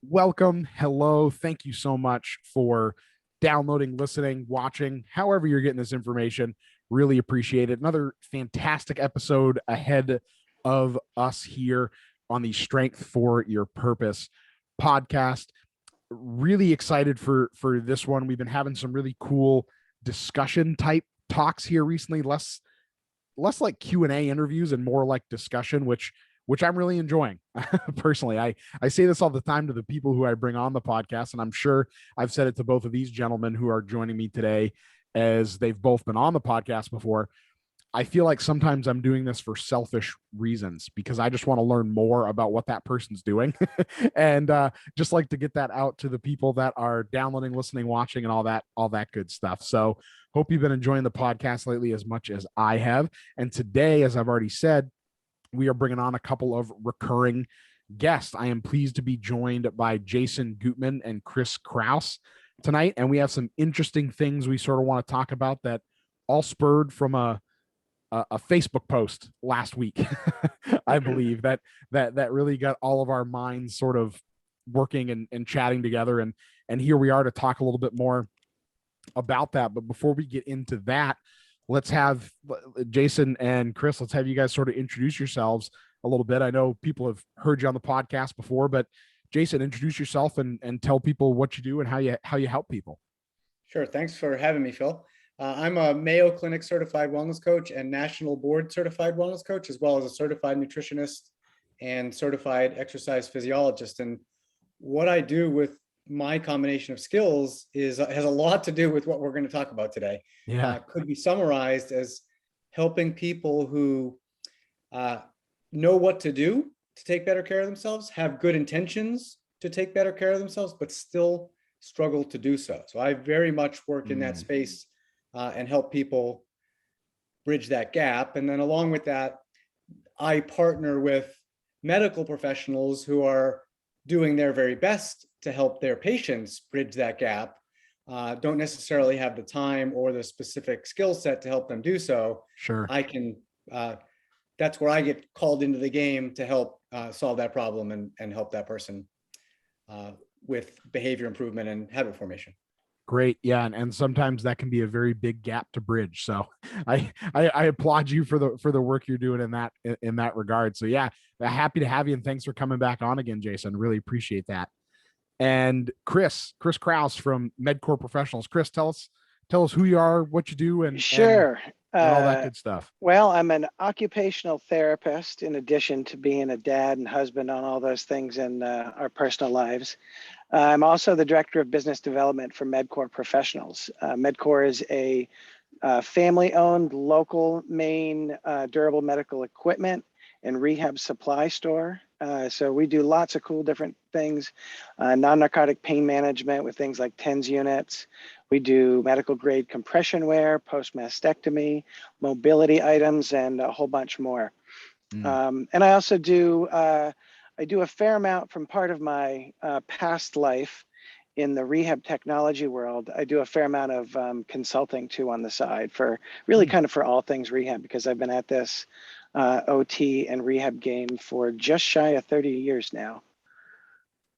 welcome. Hello. Thank you so much for downloading, listening, watching, however you're getting this information. Really appreciate it. Another fantastic episode ahead of us here on the Strength for Your Purpose podcast. Really excited for this one. We've been having some really cool discussion type talks here recently, less like Q&A interviews and more like discussion, which I'm really enjoying. Personally, I say this all the time to the people who I bring on the podcast, and I'm sure I've said it to both of these gentlemen who are joining me today, as they've both been on the podcast before. I feel like sometimes I'm doing this for selfish reasons because I just want to learn more about what that person's doing and just like to get that out to the people that are downloading, listening, watching, and all that good stuff. So hope you've been enjoying the podcast lately as much as I have. And today, as I've already said, we are bringing on a couple of recurring guests. I am pleased to be joined by Jason Gootman and Krause tonight. And we have some interesting things we sort of want to talk about that all spurred from a Facebook post last week. I believe that really got all of our minds sort of working and chatting together. And here we are to talk a little bit more about that. But before we get into that, let's have Jason and Chris, let's have you guys sort of introduce yourselves a little bit. I know people have heard you on the podcast before, but Jason, introduce yourself and tell people what you do and how you help people. Sure. Thanks for having me, Phil. I'm a Mayo Clinic certified wellness coach and national board certified wellness coach, as well as a certified nutritionist and certified exercise physiologist. And what I do with my combination of skills has a lot to do with what we're going to talk about today. Yeah. Could be summarized as helping people who know what to do to take better care of themselves, have good intentions to take better care of themselves, but still struggle to do so. So I very much work in that space and help people bridge that gap. And then along with that, I partner with medical professionals who are doing their very best to help their patients bridge that gap, don't necessarily have the time or the specific skill set to help them do so. Sure. I can, that's where I get called into the game to help solve that problem and help that person with behavior improvement and habit formation. Great. Yeah. And sometimes that can be a very big gap to bridge. So I applaud you for the work you're doing in that regard. So yeah, happy to have you. And thanks for coming back on again, Jason. Really appreciate that. And Chris Kraus from MedCOR Professionals. Chris, tell us who you are, what you do, and sure. And all that good stuff. Well, I'm an occupational therapist in addition to being a dad and husband on all those things in our personal lives. I'm also the director of business development for MedCOR Professionals. MedCOR is a family-owned local Maine durable medical equipment and rehab supply store. So we do lots of cool different things, non-narcotic pain management with things like TENS units. We do medical grade compression wear, post-mastectomy, mobility items, and a whole bunch more. And I also do, I do a fair amount from part of my past life in the rehab technology world. I do a fair amount of consulting too on the side for really kind of for all things rehab, because I've been at this OT and rehab game for just shy of 30 years now,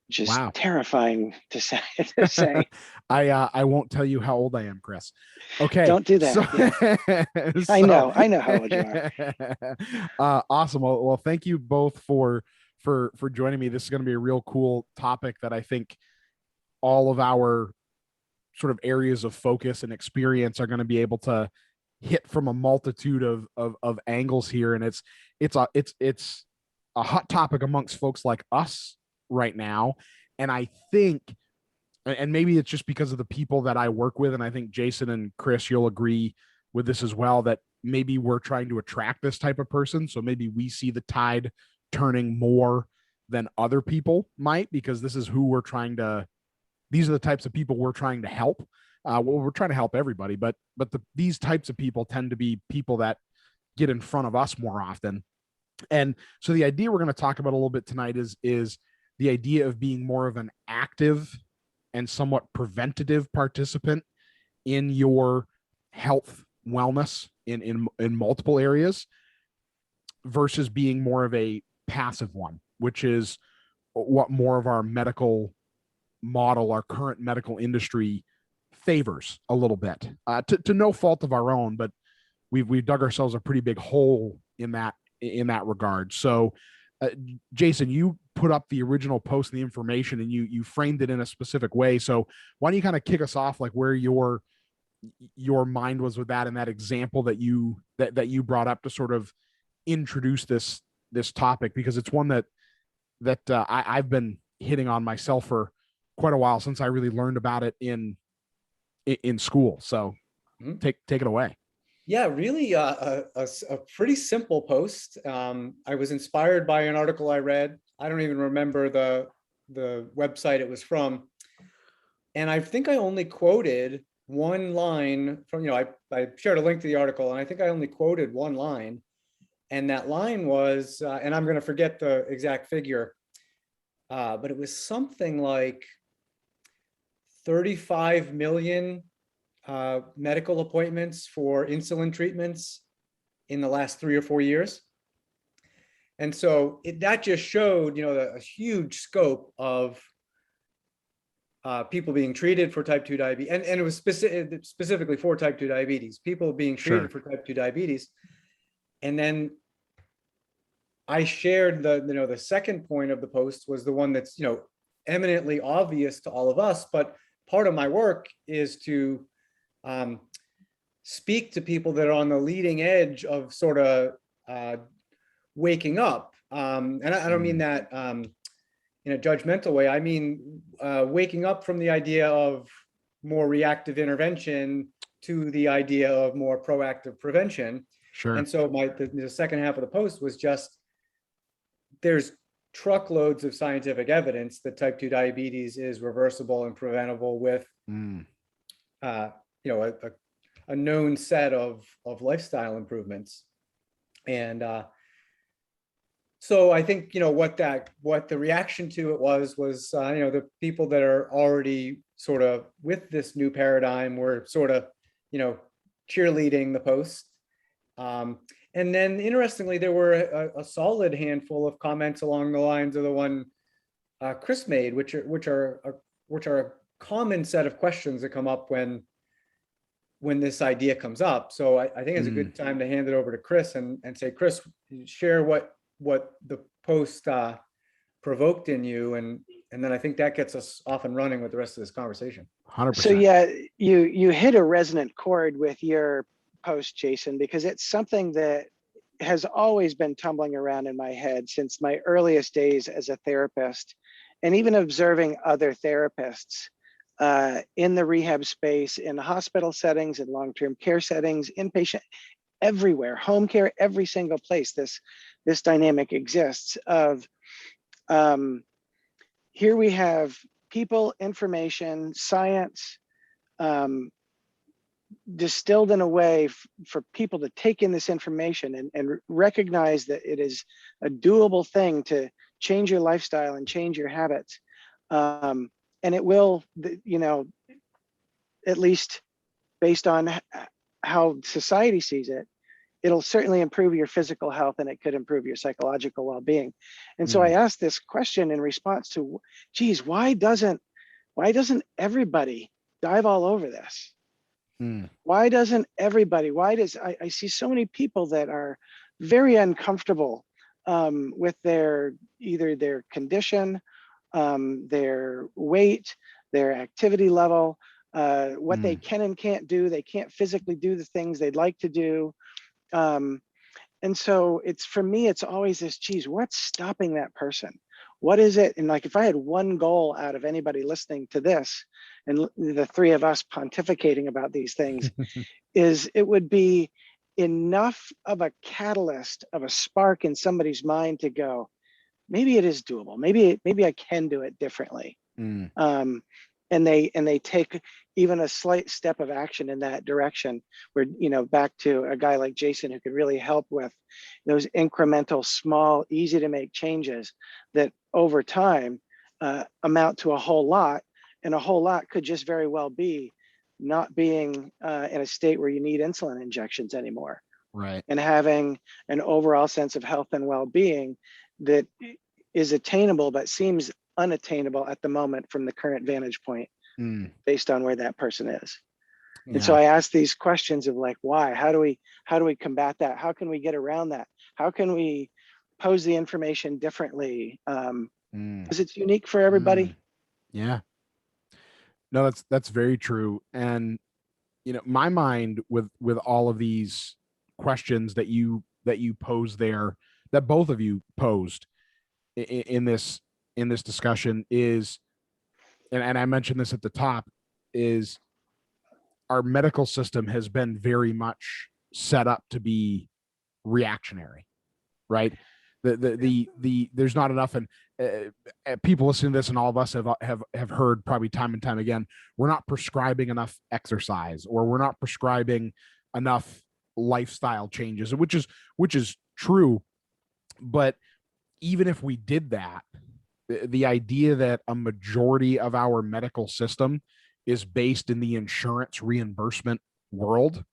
which is terrifying to say. I won't tell you how old I am, Chris. Okay. Don't do that. So, I know how old you are. Awesome. Well, thank you both for joining me. This is going to be a real cool topic that I think all of our sort of areas of focus and experience are going to be able to hit from a multitude of angles here. And it's a hot topic amongst folks like us right now. And I think, and maybe it's just because of the people that I work with, and I think Jason and Chris, you'll agree with this as well, that maybe we're trying to attract this type of person. So maybe we see the tide turning more than other people might, because this is who these are the types of people we're trying to help. Well, we're trying to help everybody, but these types of people tend to be people that get in front of us more often. And so the idea we're going to talk about a little bit tonight is the idea of being more of an active and somewhat preventative participant in your health wellness in multiple areas versus being more of a passive one, which is what more of our medical model, our current medical industry favors a little bit, to no fault of our own, but we've dug ourselves a pretty big hole in that regard. So, Jason, you put up the original post and the information, and you framed it in a specific way. So why don't you kind of kick us off, like where your mind was with that, and that example that you brought up to sort of introduce this topic, because it's one that I've been hitting on myself for quite a while, since I really learned about it in school. So take it away. Yeah, really a pretty simple post. I was inspired by an article I read. I don't even remember the website it was from. And I think I only quoted one line from, I shared a link to the article, and I think I only quoted one line. And that line was, and I'm going to forget the exact figure, but it was something like 35 million medical appointments for insulin treatments in the last 3 or 4 years. And so that just showed, a huge scope of people being treated for type 2 diabetes. And it was specifically for type 2 diabetes, people being treated for type 2 diabetes. And then I shared the second point of the post was the one that's, eminently obvious to all of us, but part of my work is to speak to people that are on the leading edge of sort of waking up. And I don't mean that in a judgmental way. I mean, waking up from the idea of more reactive intervention to the idea of more proactive prevention. Sure. And so the second half of the post was just, there's truckloads of scientific evidence that type 2 diabetes is reversible and preventable with a known set of lifestyle improvements. And so I think, what the reaction to it was the people that are already sort of with this new paradigm were sort of, cheerleading the post. And then interestingly, there were a solid handful of comments along the lines of the one Chris made, which are a common set of questions that come up when this idea comes up. So I think it's a good time to hand it over to Chris and say, Chris, share what the post provoked in you, and then I think that gets us off and running with the rest of this conversation. 100%. So yeah, you hit a resonant chord with your post, Jason, because it's something that has always been tumbling around in my head since my earliest days as a therapist, and even observing other therapists in the rehab space, in hospital settings, in long-term care settings, inpatient, everywhere, home care, every single place this dynamic exists of here we have people, information, science, distilled in a way for people to take in this information and recognize that it is a doable thing to change your lifestyle and change your habits. And it will, at least based on how society sees it, it'll certainly improve your physical health, and it could improve your psychological well-being. And so I asked this question in response to, geez, why doesn't everybody dive all over this? Why doesn't everybody, I see so many people that are very uncomfortable with either their condition, their weight, their activity level, what they can and can't do. They can't physically do the things they'd like to do. And so for me, it's always this, geez, what's stopping that person? What is it? And like, if I had one goal out of anybody listening to this, and the three of us pontificating about these things, it would be enough of a catalyst, of a spark in somebody's mind to go, maybe it is doable. Maybe I can do it differently. And they take even a slight step of action in that direction, where, back to a guy like Jason, who could really help with those incremental, small, easy to make changes that over time amount to a whole lot. And a whole lot could just very well be not being in a state where you need insulin injections anymore. Right. And having an overall sense of health and well-being that is attainable, but seems unattainable at the moment from the current vantage point based on where that person is. And so I ask these questions of like, why, how do we combat that? How can we get around that? How can we pose the information differently? Because it's unique for everybody. Yeah. No, that's very true. And, you know, my mind with all of these questions that you pose there, that both of you posed in this discussion is, and I mentioned this at the top, is our medical system has been very much set up to be reactionary, right? The there's not enough, and people listening to this, and all of us have heard probably time and time again, we're not prescribing enough exercise, or we're not prescribing enough lifestyle changes, which is true. But even if we did that, the idea that a majority of our medical system is based in the insurance reimbursement world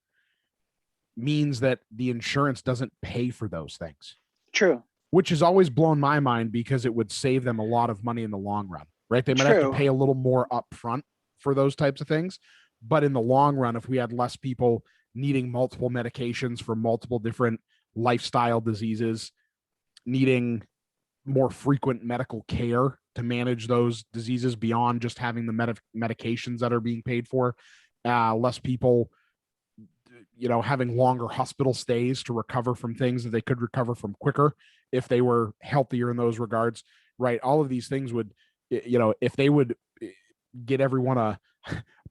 means that the insurance doesn't pay for those things. True. Which has always blown my mind, because it would save them a lot of money in the long run, right? They might have to pay a little more upfront for those types of things. But in the long run, if we had less people needing multiple medications for multiple different lifestyle diseases, needing more frequent medical care to manage those diseases beyond just having the medications that are being paid for, less people, you know, having longer hospital stays to recover from things that they could recover from quicker if they were healthier in those regards, right? All of these things would, you know, if they would get everyone a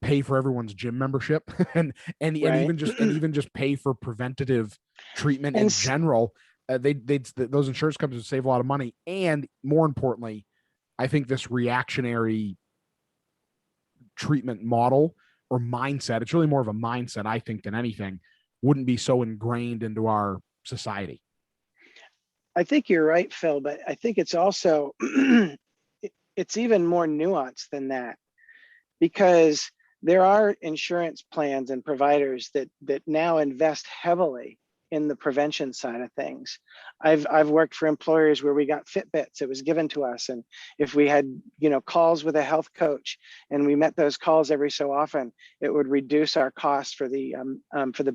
pay for everyone's gym membership and even just pay for preventative treatment in general, those insurance companies would save a lot of money. And more importantly, I think this reactionary treatment model or mindset, it's really more of a mindset, I think, than anything, wouldn't be so ingrained into our society. I think you're right, Phil, but I think it's also, it's even more nuanced than that, because there are insurance plans and providers that now invest heavily in the prevention side of things. I've worked for employers where we got Fitbits. It was given to us, and if we had, you know, calls with a health coach, and we met those calls every so often, it would reduce our cost for the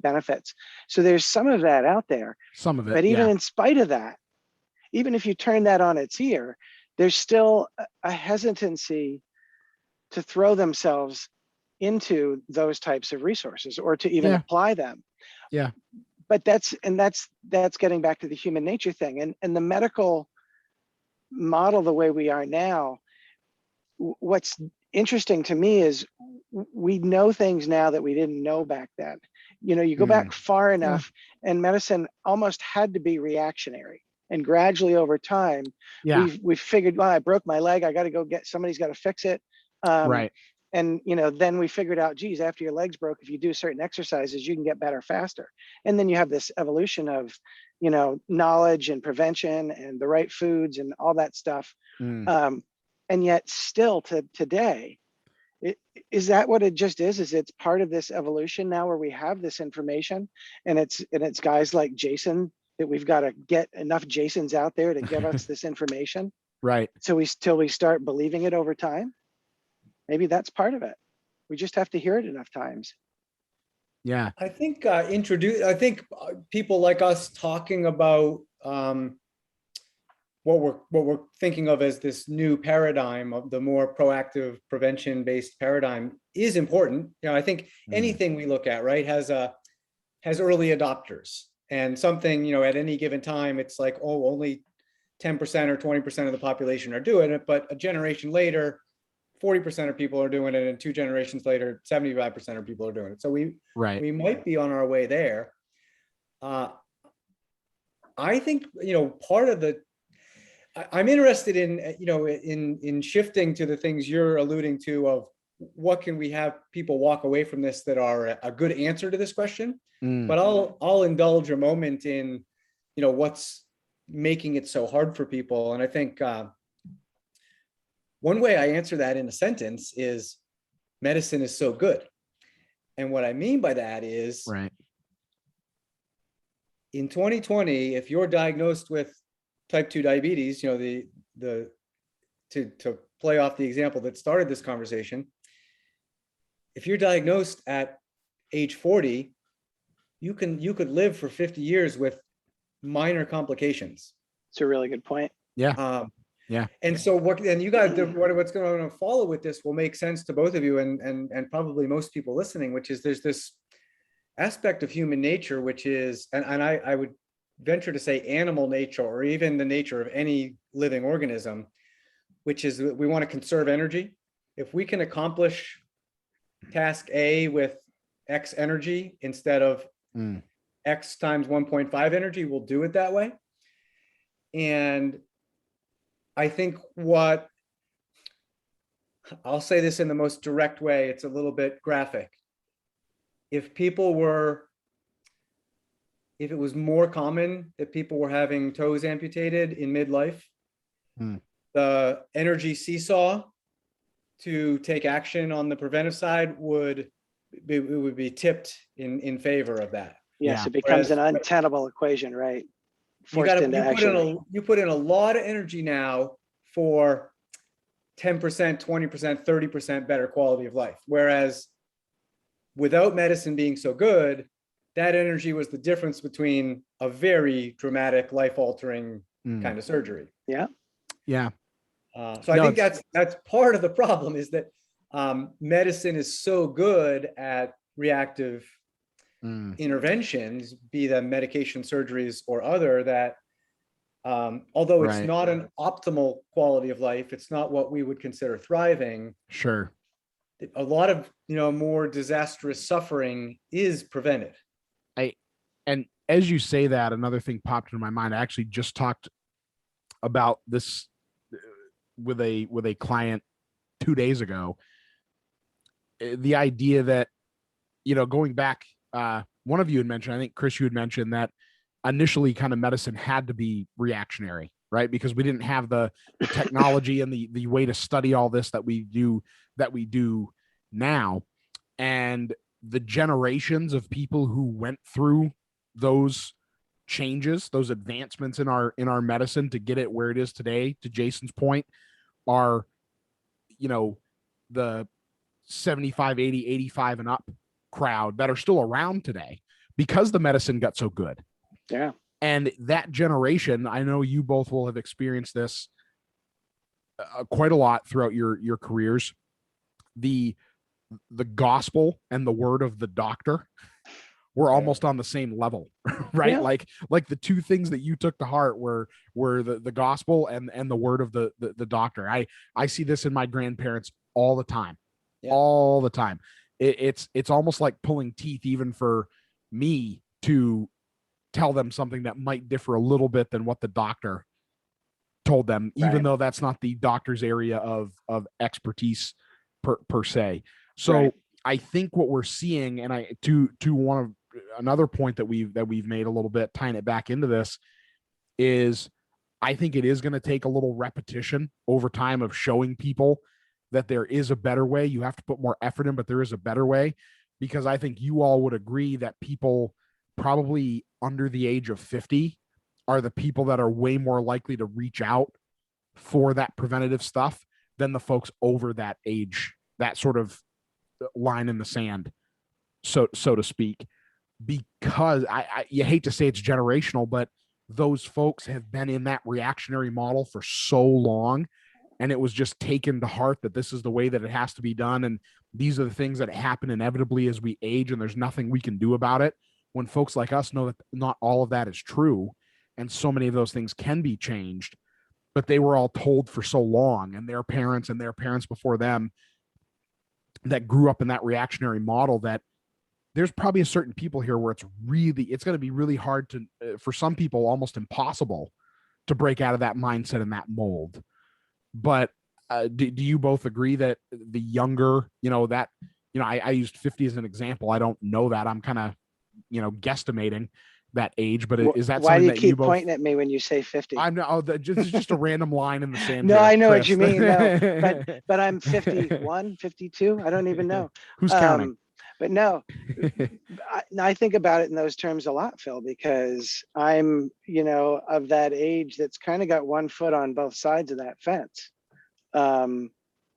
benefits. So there's some of that out there. Some of it, but even in spite of that, even if you turn that on its ear, there's still a hesitancy to throw themselves into those types of resources or to even apply them. Yeah. But that's getting back to the human nature thing, and the medical model the way we are now. What's interesting to me is we know things now that we didn't know back then. You know, you go back far enough, and medicine almost had to be reactionary. And gradually over time, we've figured, well, I broke my leg, I got to go get, somebody's got to fix it. Right. And, you know, then we figured out, geez, after your leg's broke, if you do certain exercises, you can get better faster. And then you have this evolution of, you know, knowledge and prevention and the right foods and all that stuff. And yet still to today, is that what it just is? Is it's part of this evolution now where we have this information, and it's guys like Jason that we've got to get enough Jasons out there to give us this information. Right. So till we start believing it over time. Maybe that's part of it. We just have to hear it enough times. Yeah. I think people like us talking about what we're thinking of as this new paradigm of the more proactive prevention-based paradigm is important. You know, I think anything we look at, right, has early adopters, and something, you know, at any given time, it's like, oh, only 10% or 20% of the population are doing it, but a generation later, 40% of people are doing it, and 2 generations later, 75% of people are doing it. So we might be on our way there. I think, you know, part of I'm interested in, you know, in shifting to the things you're alluding to of what can we have people walk away from this that are a good answer to this question. But I'll indulge a moment in, you know, what's making it so hard for people. And I think one way I answer that in a sentence is medicine is so good. And what I mean by that is, in 2020, if you're diagnosed with type 2 diabetes, you know, to play off the example that started this conversation, if you're diagnosed at age 40, you could live for 50 years with minor complications. It's a really good point. Yeah. Yeah. And so what's going to follow with this will make sense to both of you and probably most people listening, which is there's this aspect of human nature, which is, and I would venture to say animal nature, or even the nature of any living organism, which is we want to conserve energy. If we can accomplish task A with X energy instead of X times 1.5 energy, we'll do it that way. And I think I'll say this in the most direct way, it's a little bit graphic. If it was more common that people were having toes amputated in midlife, the energy seesaw to take action on the preventive side would be tipped in favor of that. Yes, it becomes an untenable equation, right? You put in a lot of energy now for 10%, 20%, 30% better quality of life. Whereas without medicine being so good, that energy was the difference between a very dramatic, life-altering kind of surgery. Yeah. Yeah. So I think that's part of the problem, is that medicine is so good at reactive interventions, be them medication, surgeries, or other, that although it's not an optimal quality of life, it's not what we would consider thriving. Sure. A lot of more disastrous suffering is prevented. And as you say that, another thing popped into my mind. I actually just talked about this with a client 2 days ago. The idea that, going back, one of you had mentioned, I think Chris, you had mentioned that initially kind of medicine had to be reactionary, right? Because we didn't have the technology and the way to study all this that we do now. And the generations of people who went through those changes, those advancements in our medicine to get it where it is today, to Jason's point, are, the 75, 80, 85 and up crowd that are still around today because the medicine got so good. Yeah. And that generation, I know you both will have experienced this quite a lot throughout your careers. The gospel and the word of the doctor were almost on the same level, right? Yeah. Like the two things that you took to heart were the gospel and the word of the doctor. I see this in my grandparents all the time. Yeah. All the time. It's almost like pulling teeth, even for me, to tell them something that might differ a little bit than what the doctor told them, even though that's not the doctor's area of expertise per se. So I think what we're seeing, and to another point that we've made a little bit, tying it back into this, is I think it is going to take a little repetition over time of showing people that there is a better way. You have to put more effort in, but there is a better way, because I think you all would agree that people probably under the age of 50 are the people that are way more likely to reach out for that preventative stuff than the folks over that age, that sort of line in the sand, so to speak, because you hate to say it's generational, but those folks have been in that reactionary model for so long, and it was just taken to heart that this is the way that it has to be done, and these are the things that happen inevitably as we age, and there's nothing we can do about it. When folks like us know that not all of that is true, and so many of those things can be changed, but they were all told for so long, and their parents before them that grew up in that reactionary model, that there's probably a certain people here where it's going to be really hard to, for some people, almost impossible to break out of that mindset and that mold. But do you both agree that the younger, I used 50 as an example. I don't know that. I'm kind of, guesstimating that age, but is that why something do you that keep you both pointing at me when you say 50? I'm not, just a random line in the sand. No, here, I know Chris. what you mean. No, but I'm 51, 52. I don't even know. Who's counting? But no, I think about it in those terms a lot, Phil, because I'm, of that age that's kind of got one foot on both sides of that fence.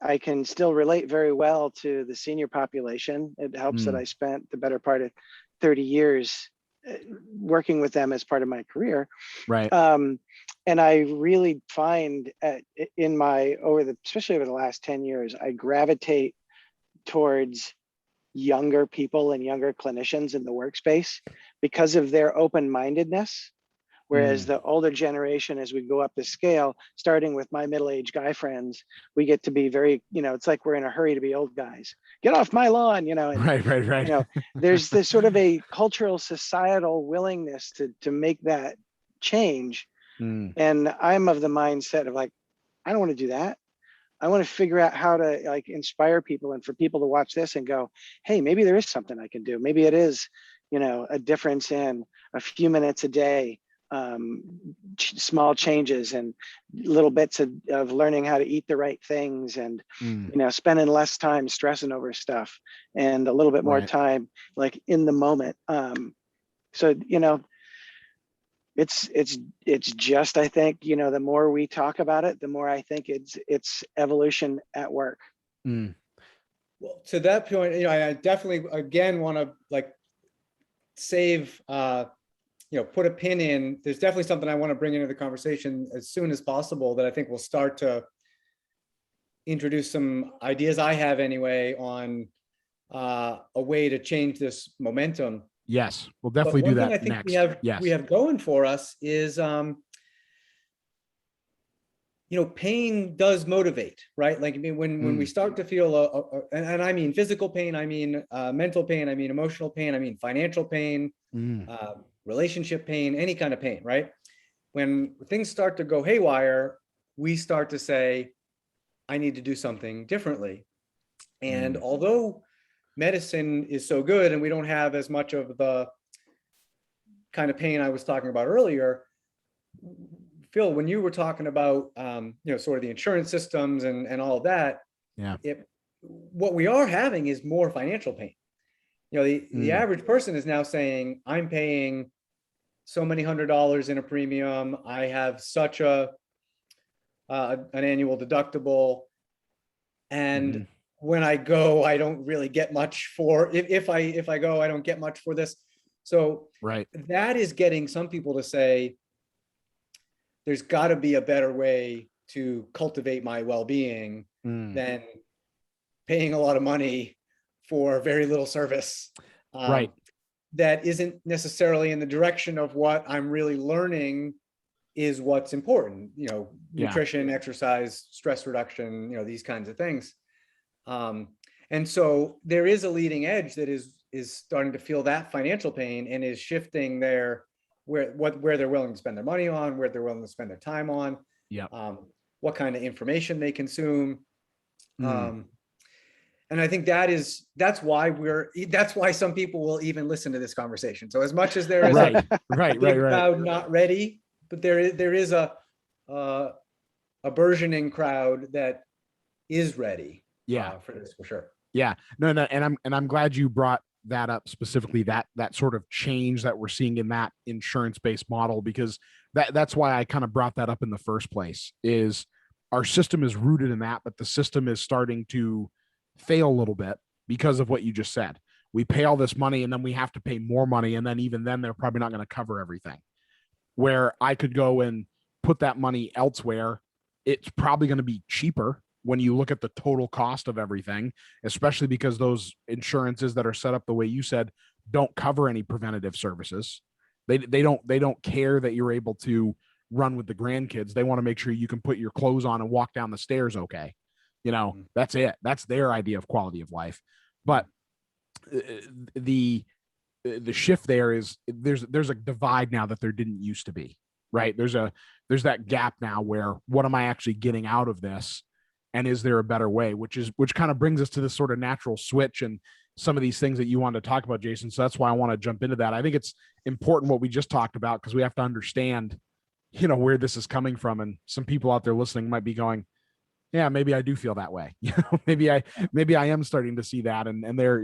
I can still relate very well to the senior population. It helps that I spent the better part of 30 years working with them as part of my career. Right. And I really find especially over the last 10 years, I gravitate towards younger people and younger clinicians in the workspace because of their open-mindedness. Whereas the older generation, as we go up the scale, starting with my middle-aged guy friends, we get to be very, it's like we're in a hurry to be old guys. Get off my lawn, and, Right. There's this sort of a cultural, societal willingness to make that change. And I'm of the mindset of like, I don't want to do that. I want to figure out how to like inspire people and for people to watch this and go, hey, maybe there is something I can do. Maybe it is, a difference in a few minutes a day, small changes and little bits of learning how to eat the right things and, spending less time stressing over stuff and a little bit more time like in the moment. So, it's just, I think, the more we talk about it, the more I think it's evolution at work. Well, to that point, I definitely, again, want to like save, put a pin in. There's definitely something I want to bring into the conversation as soon as possible that I think will start to introduce some ideas I have anyway on a way to change this momentum. Yes, we'll definitely do that I think next. We have going for us is, pain does motivate, right? Like, I mean, when we start to feel, and I mean physical pain, I mean mental pain, I mean emotional pain, I mean financial pain, relationship pain, any kind of pain, right? When things start to go haywire, we start to say, I need to do something differently. And although medicine is so good and we don't have as much of the kind of pain I was talking about earlier, Phil, when you were talking about, sort of the insurance systems and all of that, what we are having is more financial pain. The average person is now saying, I'm paying so many $100s in a premium. I have such an annual deductible. And when I go, I don't really get much for, if I go, I don't get much for this. So that is getting some people to say, there's got to be a better way to cultivate my well-being than paying a lot of money for very little service. That isn't necessarily in the direction of what I'm really learning is what's important, nutrition, exercise, stress reduction, these kinds of things. And so there is a leading edge that is starting to feel that financial pain and is shifting where they're willing to spend their money on, where they're willing to spend their time on, what kind of information they consume. And I think that's why some people will even listen to this conversation. So as much as there is a big crowd not ready, but there is a burgeoning crowd that is ready for this, for sure. Yeah, no, and I'm glad you brought that up specifically, that sort of change that we're seeing in that insurance-based model, because that's why I kind of brought that up in the first place. Is our system is rooted in that, but the system is starting to fail a little bit because of what you just said. We pay all this money and then we have to pay more money, and then even then they're probably not going to cover everything. Where I could go and put that money elsewhere, it's probably going to be cheaper when you look at the total cost of everything, especially because those insurances that are set up the way you said don't cover any preventative services. They don't care that you're able to run with the grandkids. They want to make sure you can put your clothes on and walk down the stairs okay. That's it. That's their idea of quality of life. But the shift there is there's a divide now that there didn't used to be, right? There's that gap now where what am I actually getting out of this? And is there a better way, which kind of brings us to this sort of natural switch and some of these things that you wanted to talk about, Jason. So that's why I want to jump into that. I think it's important what we just talked about, because we have to understand, where this is coming from. And some people out there listening might be going, yeah, maybe I do feel that way. Maybe I am starting to see that. And they're,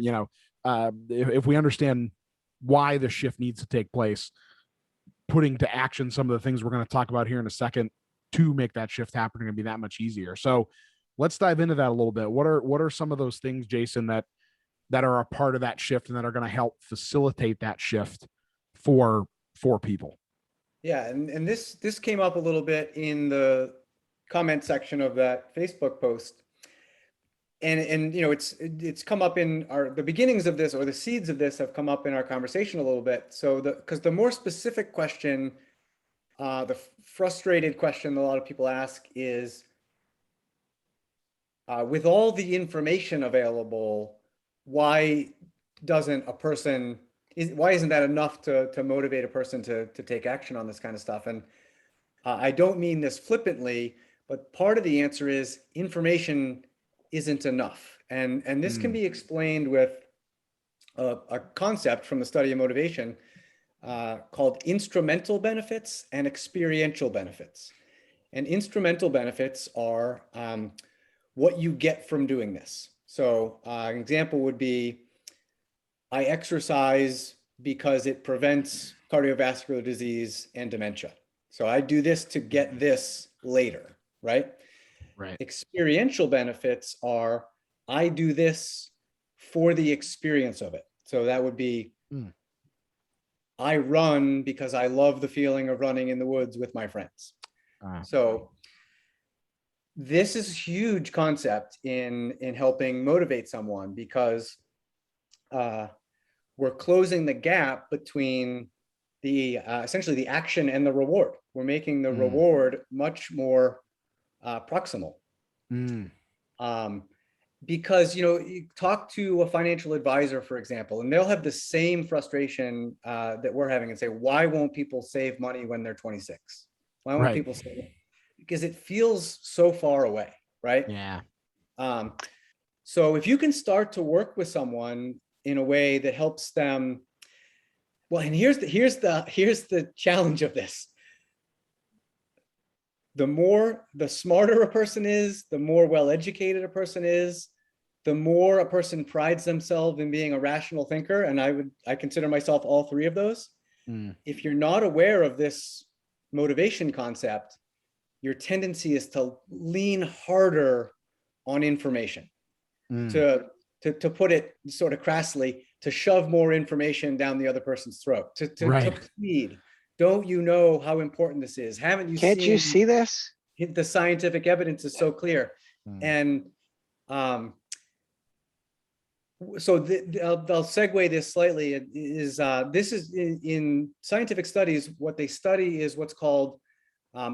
if we understand why the shift needs to take place, putting to action some of the things we're going to talk about here in a second to make that shift happen are going to be that much easier. So let's dive into that a little bit. What are some of those things, Jason, that are a part of that shift and that are going to help facilitate that shift for people? Yeah, and this came up a little bit in the comment section of that Facebook post. And you know, it's come up in the beginnings of this, or the seeds of this have come up in our conversation a little bit. So because the more specific question, the frustrated question a lot of people ask is, with all the information available, why isn't that enough to motivate a person to take action on this kind of stuff? And I don't mean this flippantly, but part of the answer is information isn't enough. And this can be explained with a concept from the study of motivation called instrumental benefits and experiential benefits. And instrumental benefits are what you get from doing this. So an example would be, I exercise because it prevents cardiovascular disease and dementia. So I do this to get this later, right? Right. Experiential benefits are, I do this for the experience of it. So that would be, I run because I love the feeling of running in the woods with my friends. So this is a huge concept in helping motivate someone, because we're closing the gap between the essentially the action and the reward. We're making the reward much more proximal. Because, you know, you talk to a financial advisor, for example, and they'll have the same frustration that we're having and say, why won't people save money when they're 26? Why won't people save it? Because it feels so far away, right? Yeah. So if you can start to work with someone in a way that helps them, well, and here's the challenge of this. The smarter a person is, the more well-educated a person is, the more a person prides themselves in being a rational thinker. And I consider myself all three of those. If you're not aware of this motivation concept, your tendency is to lean harder on information, to put it sort of crassly, to shove more information down the other person's throat, to plead. Don't you know how important this is? Haven't you seen? Can't you see this? The scientific evidence is so clear. And so I'll segue this slightly. This is in scientific studies, what they study is what's called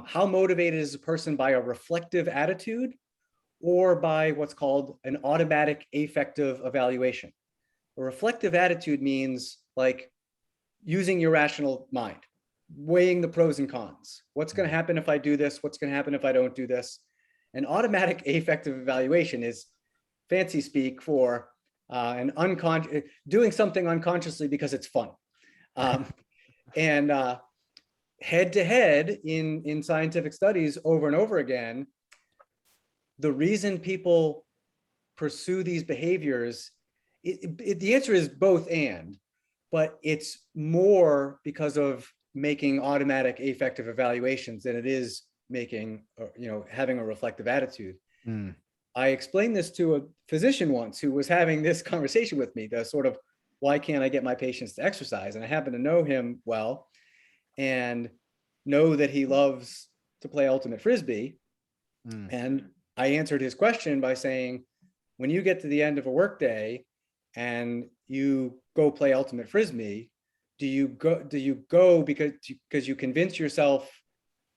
how motivated is a person by a reflective attitude or by what's called an automatic affective evaluation. A reflective attitude means like using your rational mind, weighing the pros and cons. What's going to happen if I do this? What's going to happen if I don't do this? An automatic affective evaluation is fancy speak for doing something unconsciously because it's fun. And head to head in scientific studies over and over again, the reason people pursue these behaviors, the answer is both and, but it's more because of making automatic affective evaluations than it is making, having a reflective attitude. I explained this to a physician once who was having this conversation with me, the sort of, why can't I get my patients to exercise? And I happen to know him well and know that he loves to play ultimate Frisbee. And I answered his question by saying, when you get to the end of a workday and you go play ultimate Frisbee, do you go because you convince yourself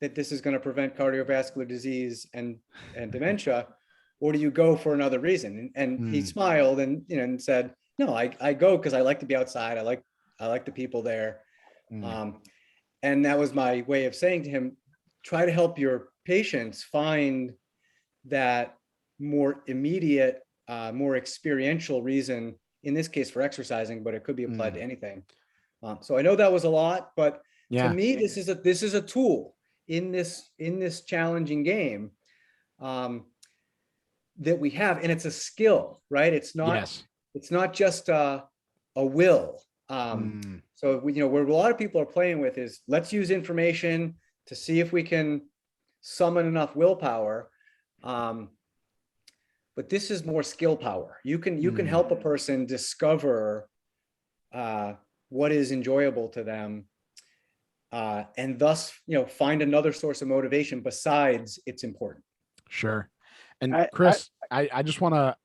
that this is going to prevent cardiovascular disease and dementia, or do you go for another reason? And he smiled and said, no, I go because I like to be outside. I like the people there. And that was my way of saying to him, try to help your patients find that more immediate, more experiential reason, in this case for exercising, but it could be applied to anything. So I know that was a lot, but to me, this is a tool in this challenging game that we have, and it's a skill, right? It's not just a will. Mm. So where a lot of people are playing with is, let's use information to see if we can summon enough willpower. But this is more skill power. You can help a person discover what is enjoyable to them, and thus find another source of motivation besides it's important. Sure. And Chris, I just want to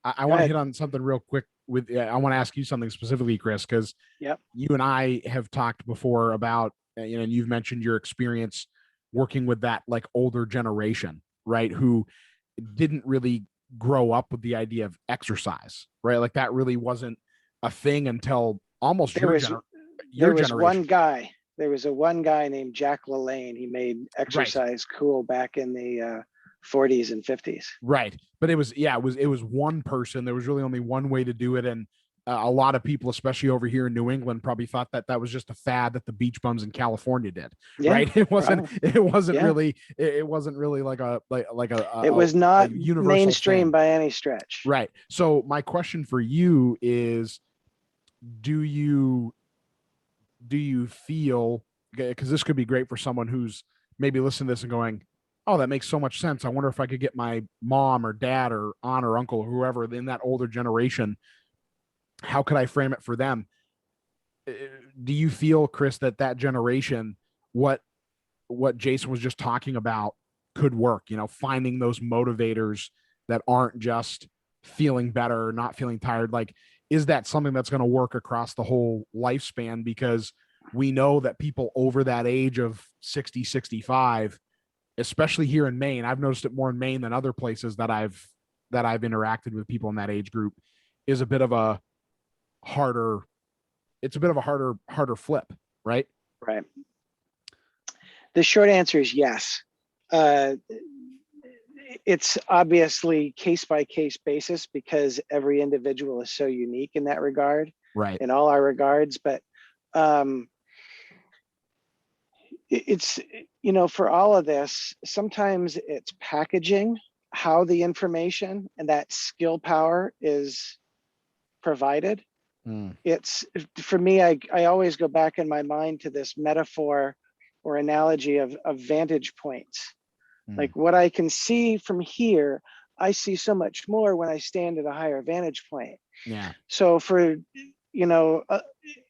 hit on something real quick I want to ask you something specifically, Chris, because you and I have talked before about, and you've mentioned your experience working with that like older generation, right? Who didn't really grow up with the idea of exercise, right? Like that really wasn't a thing until almost your generation. There was one guy named Jack LaLanne. He made exercise cool back in the 40s and 50s. Right. But it was one person. There was really only one way to do it. And a lot of people, especially over here in New England, probably thought that was just a fad that the beach bums in California did. Right. It wasn't really like it was not universal mainstream thing by any stretch. Right. So my question for you is, do you feel, because this could be great for someone who's maybe listening to this and going, oh, that makes so much sense. I wonder if I could get my mom or dad or aunt or uncle or whoever in that older generation, how could I frame it for them? Do you feel, Chris, that generation, what Jason was just talking about could work, finding those motivators that aren't just feeling better or not feeling tired? Like, is that something that's going to work across the whole lifespan? Because we know that people over that age of 60, 65, especially here in Maine, I've noticed it more in Maine than other places that I've interacted with people in that age group, is a bit of a harder flip, right? Right. The short answer is yes. It's obviously case by case basis because every individual is so unique in that regard, right? In all our regards, but it's, for all of this, sometimes it's packaging how the information and that skill power is provided. It's, for me, I always go back in my mind to this metaphor or analogy of vantage points. Like what I can see from here, I see so much more when I stand at a higher vantage point. Yeah. So for,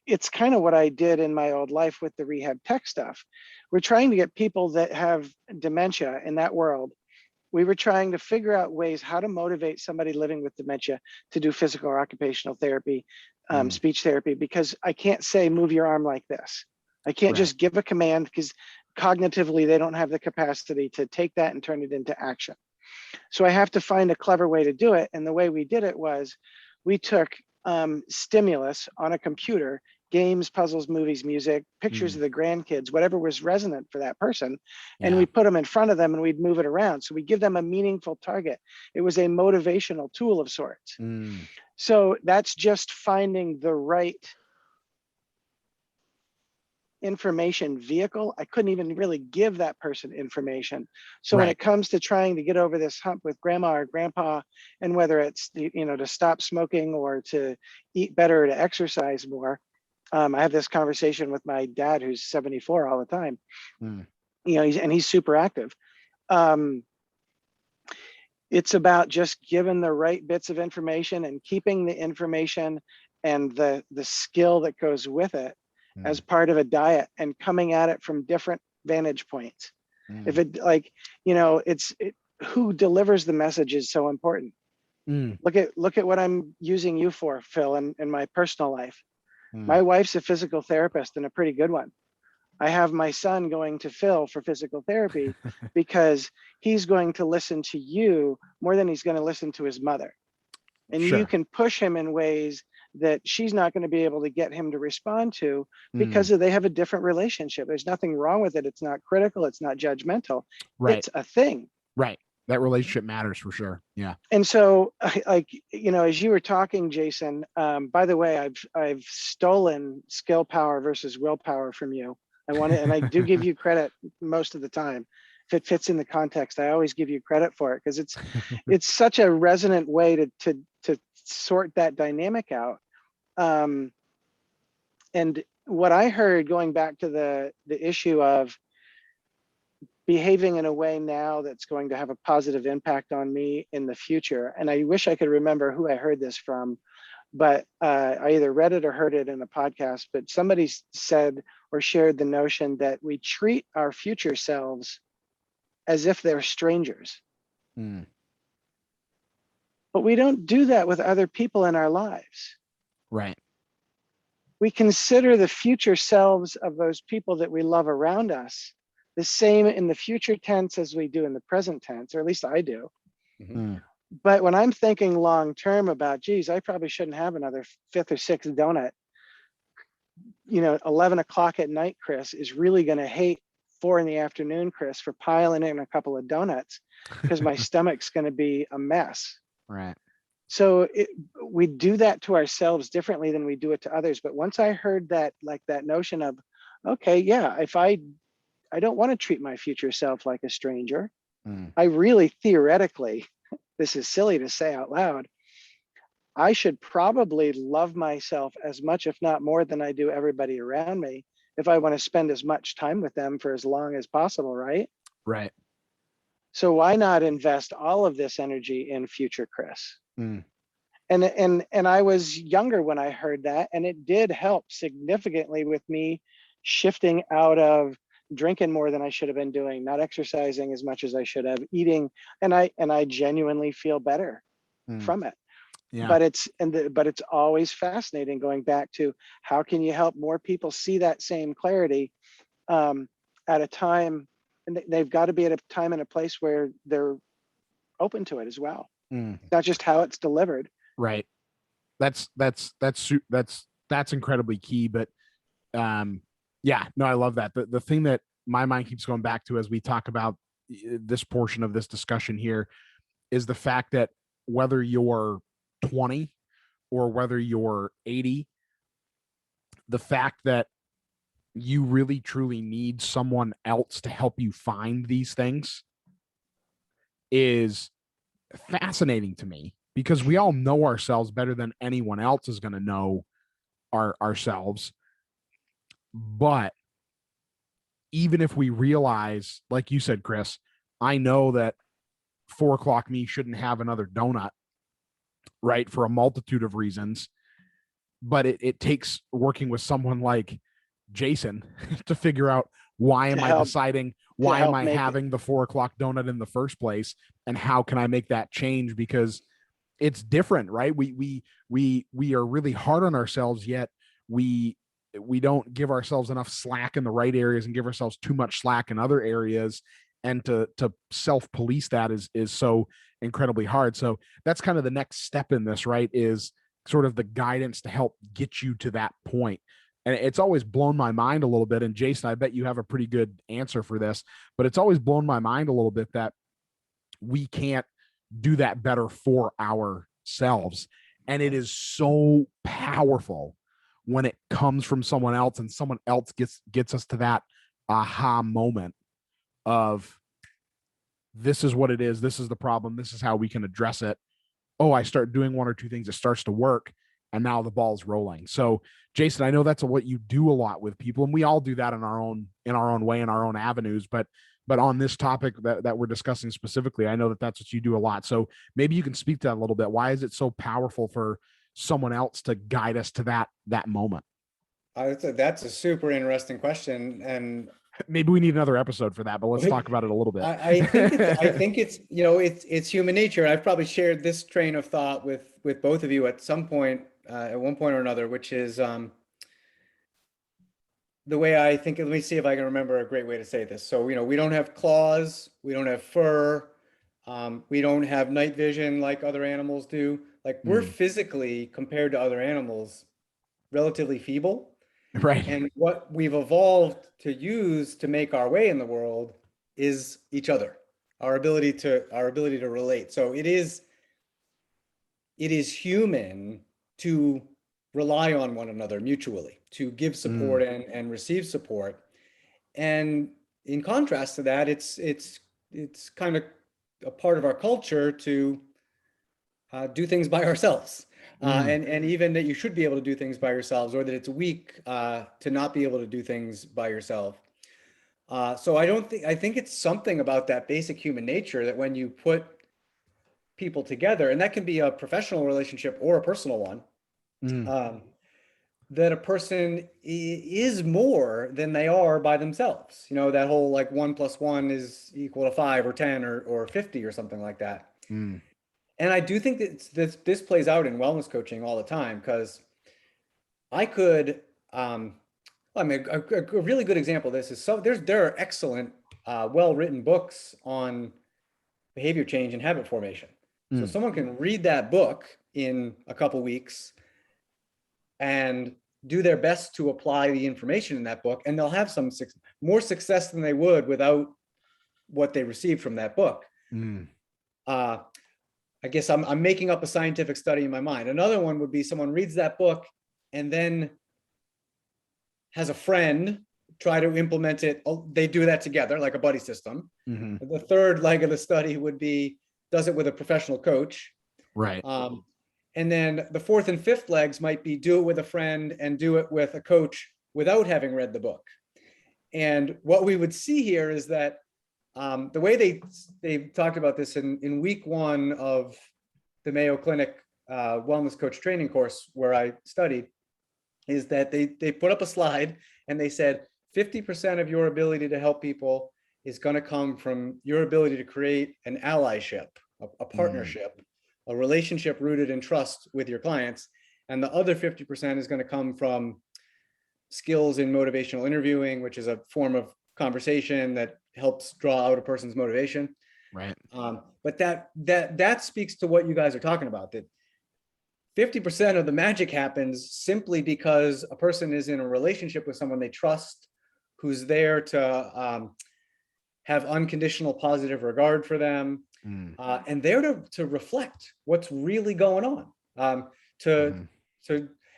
it's kind of what I did in my old life with the rehab tech stuff. We're trying to get people that have dementia in that world. We were trying to figure out ways how to motivate somebody living with dementia to do physical or occupational therapy, speech therapy, because I can't say, move your arm like this. I can't just give a command because cognitively they don't have the capacity to take that and turn it into action. So I have to find a clever way to do it. And the way we did it was we took stimulus on a computer, games, puzzles, movies, music, pictures of the grandkids, whatever was resonant for that person. And we put them in front of them and we'd move it around. So we give them a meaningful target. It was a motivational tool of sorts. So that's just finding the right information vehicle. I couldn't even really give that person information. So when it comes to trying to get over this hump with grandma or grandpa, and whether it's, to stop smoking or to eat better, to exercise more, I have this conversation with my dad who's 74 all the time. He's super active. It's about just giving the right bits of information and keeping the information and the skill that goes with it as part of a diet, and coming at it from different vantage points. If it who delivers the message is so important. Look at what I'm using you for, Phil, in my personal life. My wife's a physical therapist and a pretty good one. I have my son going to Phil for physical therapy because he's going to listen to you more than he's going to listen to his mother. And you can push him in ways that she's not going to be able to get him to respond to because they have a different relationship. There's nothing wrong with it. It's not critical. It's not judgmental. It's a thing. Right. That relationship matters for sure. Yeah. And so, as you were talking, Jason, by the way, I've stolen skill power versus willpower from you. I want it, and I do give you credit most of the time. If it fits in the context, I always give you credit for it because it's such a resonant way to sort that dynamic out. And what I heard, going back to the issue of behaving in a way now that's going to have a positive impact on me in the future. And I wish I could remember who I heard this from, but I either read it or heard it in a podcast, but somebody said or shared the notion that we treat our future selves as if they're strangers. Mm. But we don't do that with other people in our lives. Right. We consider the future selves of those people that we love around us the same in the future tense as we do in the present tense, or at least I do. Mm. But when I'm thinking long term about, geez, I probably shouldn't have another fifth or sixth donut, 11 o'clock at night, Chris is really going to hate 4 p.m, Chris, for piling in a couple of donuts because my stomach's going to be a mess. Right. So we do that to ourselves differently than we do it to others. But once I heard that, like that notion of, okay, yeah, if I don't want to treat my future self like a stranger. I really theoretically, this is silly to say out loud, I should probably love myself as much, if not more, than I do everybody around me if I want to spend as much time with them for as long as possible, right? Right. So why not invest all of this energy in future Chris? Mm. And I was younger when I heard that, and it did help significantly with me shifting out of drinking more than I should have been doing, not exercising as much as I should have, eating, and I genuinely feel better from it. Yeah. But it's always fascinating going back to how can you help more people see that same clarity at a time, and they've got to be at a time and a place where they're open to it as well. Not just how it's delivered. Right. That's incredibly key. But yeah, no, I love that. The thing that my mind keeps going back to as we talk about this portion of this discussion here is the fact that whether you're 20 or whether you're 80, the fact that you really truly need someone else to help you find these things is fascinating to me, because we all know ourselves better than anyone else is going to know ourselves. But even if we realize, like you said, Chris, I know that 4 o'clock me shouldn't have another donut, right, for a multitude of reasons. But it takes working with someone like Jason to figure out, why am I deciding, why am I having the 4 o'clock donut in the first place, and how can I make that change? Because it's different, right? We are really hard on ourselves, yet we don't give ourselves enough slack in the right areas and give ourselves too much slack in other areas. And to self-police that is so incredibly hard. So that's kind of the next step in this, right? Is sort of the guidance to help get you to that point. And it's always blown my mind a little bit. And Jason, I bet you have a pretty good answer for this, but it's always blown my mind a little bit that we can't do that better for ourselves. And it is so powerful when it comes from someone else, and someone else gets us to that aha moment of, this is what it is, this is the problem, this is how we can address it. Oh, I start doing 1 or 2 things, it starts to work, and now the ball's rolling. So Jason, I know that's what you do a lot with people, and we all do that in our own way, in our own avenues, but on this topic that we're discussing specifically, I know that that's what you do a lot. So maybe you can speak to that a little bit. Why is it so powerful for someone else to guide us to that moment? That's a super interesting question, and maybe we need another episode for that, but let's talk about it a little bit. I think it's it's human nature. I've probably shared this train of thought with both of you at some point, at one point or another, which is the way I think. Let me see if I can remember a great way to say this. So we don't have claws, we don't have fur, we don't have night vision like other animals do. Like, we're physically, compared to other animals, relatively feeble. Right. And what we've evolved to use to make our way in the world is each other, our ability to relate. So it is human to rely on one another mutually, to give support and receive support. And in contrast to that, it's kind of a part of our culture to do things by ourselves. and even that you should be able to do things by yourselves, or that it's weak to not be able to do things by yourself. So I think it's something about that basic human nature that when you put people together, and that can be a professional relationship or a personal one, that a person is more than they are by themselves. You know, that whole like 1 + 1 is equal to 5 or 10 or 50 or something like that. And I do think that this plays out in wellness coaching all the time, because I could, I mean, a really good example of this is, there are excellent, well-written books on behavior change and habit formation. So someone can read that book in a couple weeks and do their best to apply the information in that book, and they'll have some more success than they would without what they received from that book. I guess I'm making up a scientific study in my mind. Another one would be someone reads that book and then has a friend try to implement it. They do that together, like a buddy system. The third leg of the study would be, does it with a professional coach. Right. And then the fourth and fifth legs might be, do it with a friend and do it with a coach without having read the book. And what we would see here is that the way they talked about this in week 1 of the Mayo Clinic wellness coach training course where I studied, is that they put up a slide and they said 50% of your ability to help people is going to come from your ability to create an allyship, a partnership, a relationship rooted in trust with your clients. And the other 50% is going to come from skills in motivational interviewing, which is a form of conversation that helps draw out a person's motivation. Right. But that speaks to what you guys are talking about, that 50% of the magic happens simply because a person is in a relationship with someone they trust, who's there to have unconditional positive regard for them, and there to reflect what's really going on.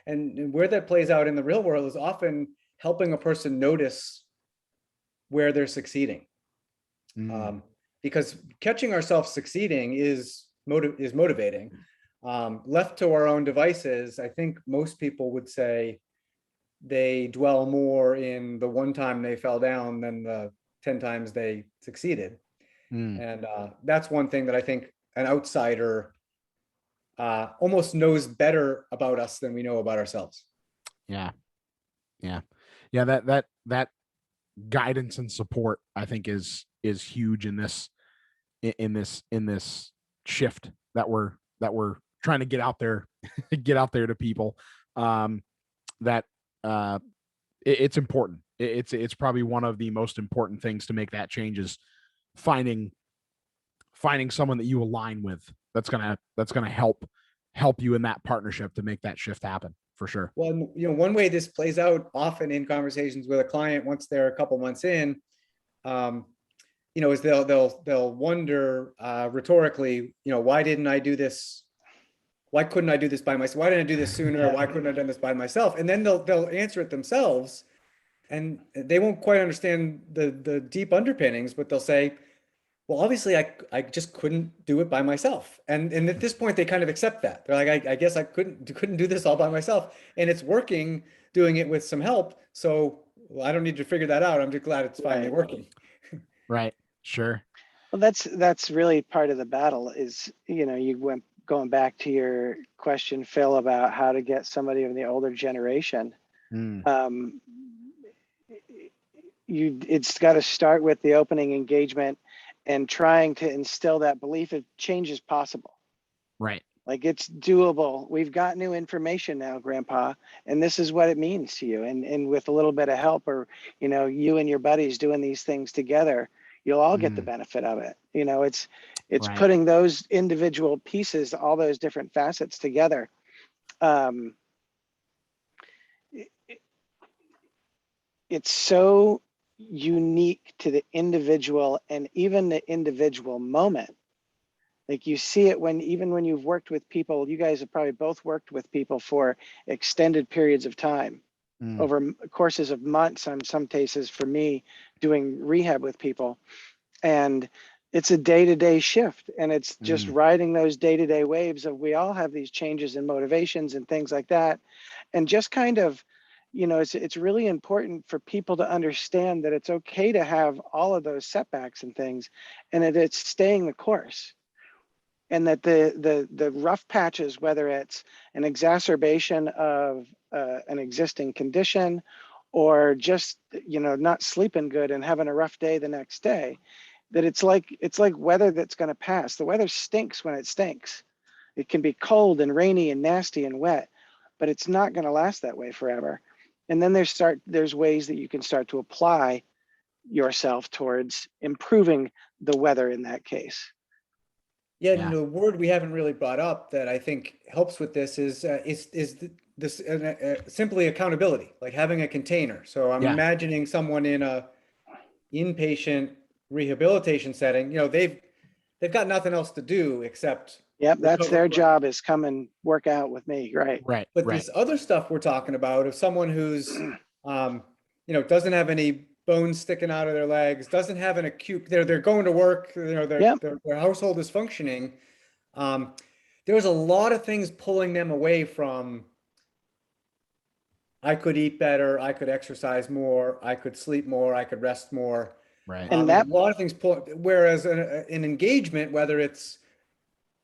And where that plays out in the real world is often helping a person notice where they're succeeding. Because catching ourselves succeeding is motivating. Left to our own devices, I think most people would say they dwell more in the one time they fell down than the 10 times they succeeded. And that's one thing that I think an outsider almost knows better about us than we know about ourselves. Yeah. That guidance and support, I think, is huge in this shift that we're trying to get out there to people. It's important. It's probably one of the most important things to make that change, is finding someone that you align with that's gonna help you in that partnership to make that shift happen, for sure. Well, one way this plays out often in conversations with a client once they're a couple months in, is they'll wonder rhetorically, why didn't I do this? Why couldn't I do this by myself? Why didn't I do this sooner? Why couldn't I have done this by myself? And then they'll answer it themselves, and they won't quite understand the deep underpinnings, but they'll say, well, obviously I just couldn't do it by myself. And at this point, they kind of accept that. They're like, I guess I couldn't do this all by myself. And it's working doing it with some help. So I don't need to figure that out. I'm just glad it's finally working. Right. Sure. Well, that's really part of the battle is, you went going back to your question, Phil, about how to get somebody of the older generation. It's got to start with the opening engagement and trying to instill that belief that change is possible. Right. Like, it's doable. We've got new information now, Grandpa, and this is what it means to you. And with a little bit of help, or, you and your buddies doing these things together, you'll all get the benefit of it. It's right. Putting those individual pieces, all those different facets together. It's so unique to the individual and even the individual moment. Like, you see it even when you've worked with people. You guys have probably both worked with people for extended periods of time, over courses of months, in some cases for me, doing rehab with people. And it's a day-to-day shift, and it's just riding those day-to-day waves of, we all have these changes in motivations and things like that. And just kind of, it's really important for people to understand that it's okay to have all of those setbacks and things, and that it's staying the course. And that the rough patches, whether it's an exacerbation of an existing condition, or just, not sleeping good and having a rough day the next day, that it's like weather that's going to pass. The weather stinks when it stinks. It can be cold and rainy and nasty and wet, but it's not going to last that way forever. And then there's ways that you can start to apply yourself towards improving the weather in that case. Yeah, and the word we haven't really brought up that I think helps with this is simply accountability, like having a container. So I'm imagining someone in a inpatient rehabilitation setting. They've got nothing else to do except that's their job, is come and work out with me. Right. But this other stuff we're talking about, of someone who's doesn't have any bones sticking out of their legs, doesn't have an acute, they're going to work, their household is functioning. There's a lot of things pulling them away from, I could eat better, I could exercise more, I could sleep more, I could rest more. Right. And that, a lot of things pull, whereas an engagement, whether it's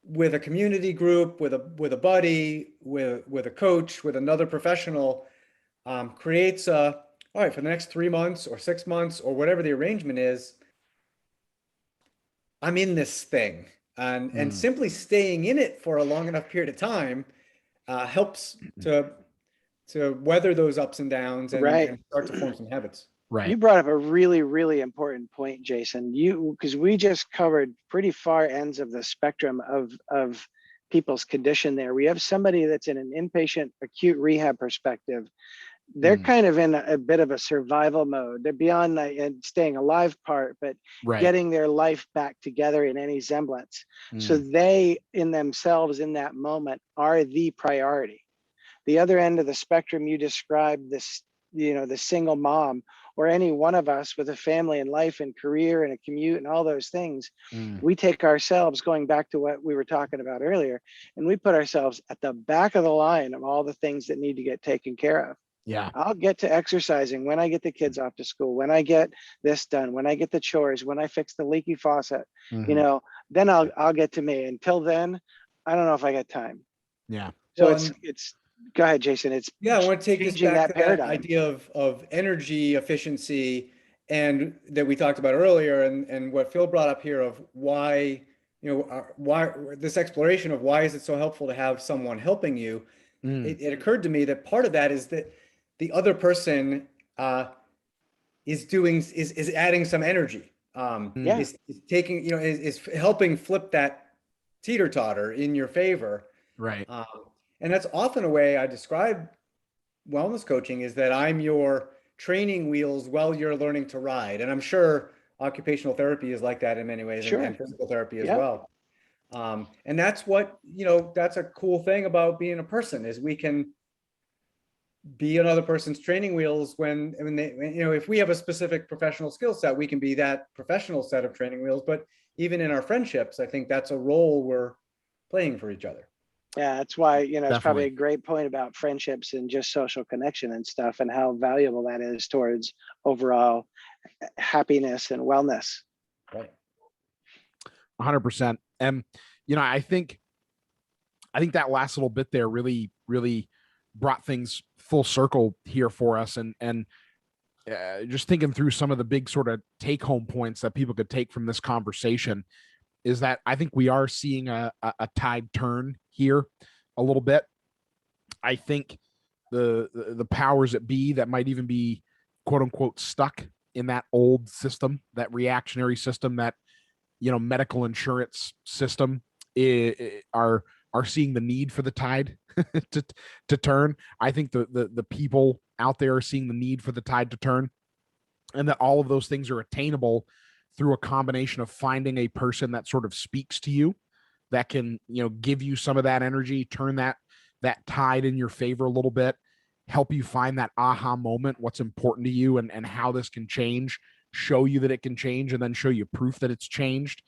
with a community group, with a buddy, with a coach, with another professional, creates all right, for the next 3 months or 6 months or whatever the arrangement is, I'm in this thing. And simply staying in it for a long enough period of time helps to weather those ups and downs and start to form some habits. Right. You brought up a really, really important point, Jason. Because we just covered pretty far ends of the spectrum of people's condition there. We have somebody that's in an inpatient acute rehab perspective. They're kind of in a bit of a survival mode. They're beyond the staying alive part, but getting their life back together in any semblance. So they, in themselves, in that moment, are the priority. The other end of the spectrum, you described this, the single mom, or any one of us with a family and life and career and a commute and all those things. We take ourselves, going back to what we were talking about earlier, and we put ourselves at the back of the line of all the things that need to get taken care of. Yeah. I'll get to exercising when I get the kids off to school, when I get this done, when I get the chores, when I fix the leaky faucet, then I'll get to me. Until then, I don't know if I got time. Yeah. So it's go ahead, Jason. I want to take this back to paradigm. that idea of energy efficiency, and that we talked about earlier, and what Phil brought up here of why, why this exploration of why is it so helpful to have someone helping you. It occurred to me that part of that is that the other person is adding some energy, is taking, is helping flip that teeter-totter in your favor. Right. And that's often a way I describe wellness coaching, is that I'm your training wheels while you're learning to ride. And I'm sure occupational therapy is like that in many ways, and physical therapy as well. And that's what, that's a cool thing about being a person, is we can be another person's training wheels when they, if we have a specific professional skill set, we can be that professional set of training wheels. But even in our friendships, I think that's a role we're playing for each other. Yeah, that's why, it's Definitely. probably a great point about friendships and just social connection and stuff, and how valuable that is towards overall happiness and wellness. Right. 100%. And, I think that last little bit there really, really brought things full circle here for us. And just thinking through some of the big sort of take home points that people could take from this conversation is that I think we are seeing a tide turn here a little bit. I think the powers that be that might even be quote unquote stuck in that old system, that reactionary system, that, medical insurance system, are seeing the need for the tide to turn. I think the people out there are seeing the need for the tide to turn, and that all of those things are attainable through a combination of finding a person that sort of speaks to you, that can, give you some of that energy, turn that tide in your favor a little bit, help you find that aha moment, what's important to you, and how this can change, show you that it can change, and then show you proof that it's changed.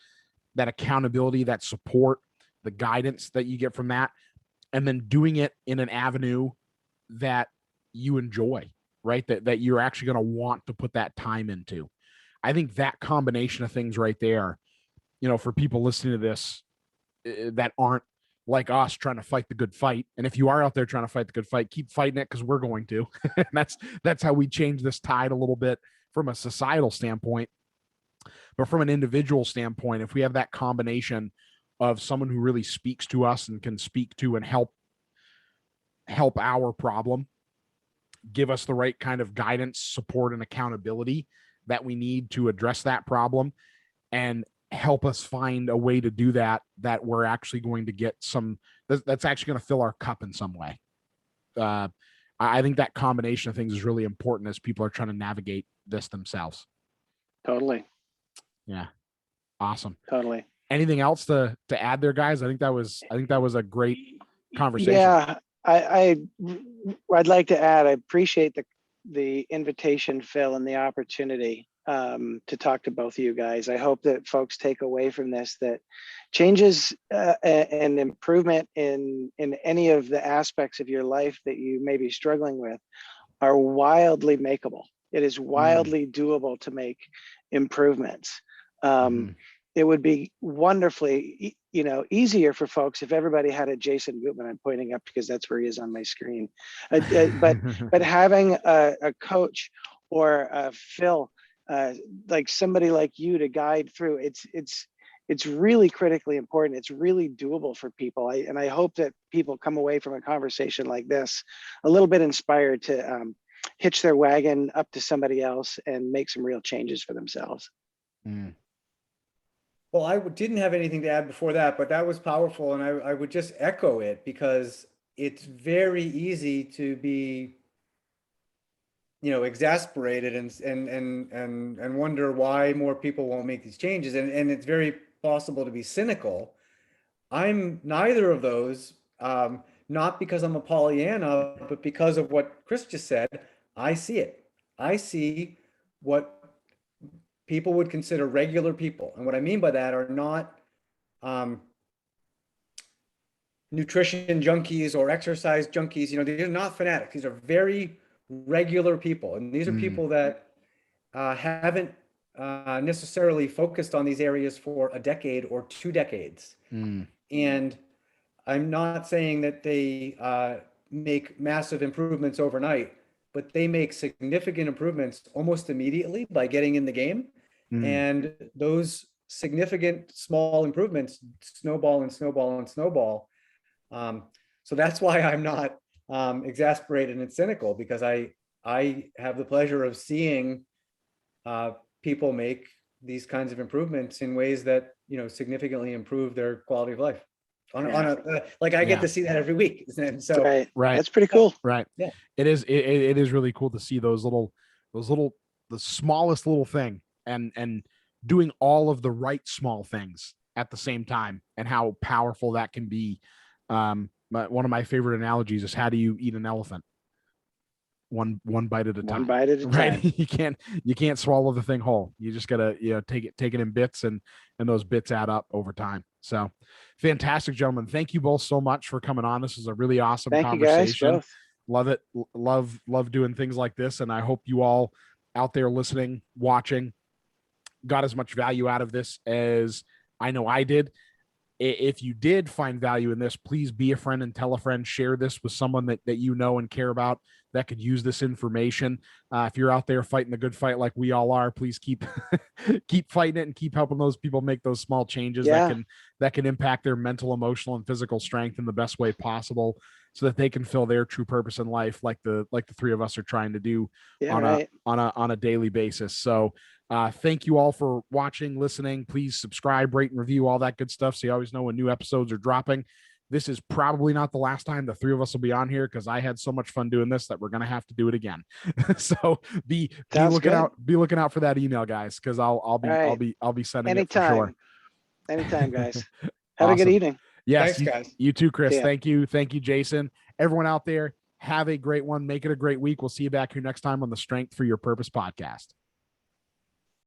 that accountability, that support, the guidance that you get from that, and then doing it in an avenue that you enjoy, right? That you're actually going to want to put that time into. I think that combination of things right there, for people listening to this that aren't like us trying to fight the good fight. And if you are out there trying to fight the good fight, keep fighting it, because we're going to. that's how we change this tide a little bit from a societal standpoint. But from an individual standpoint, if we have that combination of someone who really speaks to us and can speak to and help our problem, give us the right kind of guidance, support, and accountability that we need to address that problem, and help us find a way to do that we're actually going to get that's actually going to fill our cup in some way. I think that combination of things is really important as people are trying to navigate this themselves. Totally. Yeah. Awesome. Totally. Anything else to add there, guys? I think that was a great conversation. Yeah, I'd like to add, I appreciate the invitation, Phil, and the opportunity to talk to both of you guys. I hope that folks take away from this that changes and improvement in any of the aspects of your life that you may be struggling with are wildly makeable. It is wildly doable to make improvements. It would be wonderfully, easier for folks if everybody had a Jason Gootman. I'm pointing up because that's where he is on my screen. But having a coach or a Phil, like somebody like you to guide through, it's really critically important. It's really doable for people. And I hope that people come away from a conversation like this a little bit inspired to hitch their wagon up to somebody else and make some real changes for themselves. Well, I didn't have anything to add before that, but that was powerful, and I would just echo it, because it's very easy to be, exasperated and wonder why more people won't make these changes, and it's very possible to be cynical. I'm neither of those, not because I'm a Pollyanna, but because of what Chris just said. I see it. I see what people would consider regular people. And what I mean by that are not nutrition junkies or exercise junkies. These are not fanatics. These are very regular people. And these are people that haven't necessarily focused on these areas for a decade or 2 decades. And I'm not saying that they make massive improvements overnight, but they make significant improvements almost immediately by getting in the game. And those significant small improvements snowball and snowball and snowball. So that's why I'm not exasperated and cynical, because I have the pleasure of seeing people make these kinds of improvements in ways that significantly improve their quality of life. I get to see that every week. And so right. That's pretty cool. Right. Yeah. It is really cool to see the smallest little thing and doing all of the right small things at the same time, and how powerful that can be. One of my favorite analogies is, how do you eat an elephant? One bite at a time. One bite at a right? time. You can't swallow the thing whole. You just gotta take it in bits, and those bits add up over time. So fantastic, gentlemen. Thank you both so much for coming on. This is a really awesome conversation. You guys, love it. Love doing things like this. And I hope you all out there listening, watching, got as much value out of this as I know I did. If you did find value in this, please be a friend and tell a friend. Share this with someone that you know and care about that could use this information. If you're out there fighting the good fight like we all are, please keep fighting it and keep helping those people make those small changes that can impact their mental, emotional, and physical strength in the best way possible, so that they can fill their true purpose in life, like the three of us are trying to do on a daily basis. So thank you all for watching, listening. Please subscribe, rate, and review, all that good stuff, so you always know when new episodes are dropping. This is probably not the last time the three of us will be on here, because I had so much fun doing this that we're going to have to do it again. So be looking out for that email, guys, because I'll be sending it for sure. Anytime, guys. Have a good evening. Yes. Thanks, guys. You too, Chris. Thank you, Jason. Everyone out there, have a great one. Make it a great week. We'll see you back here next time on the Strength for Your Purpose podcast.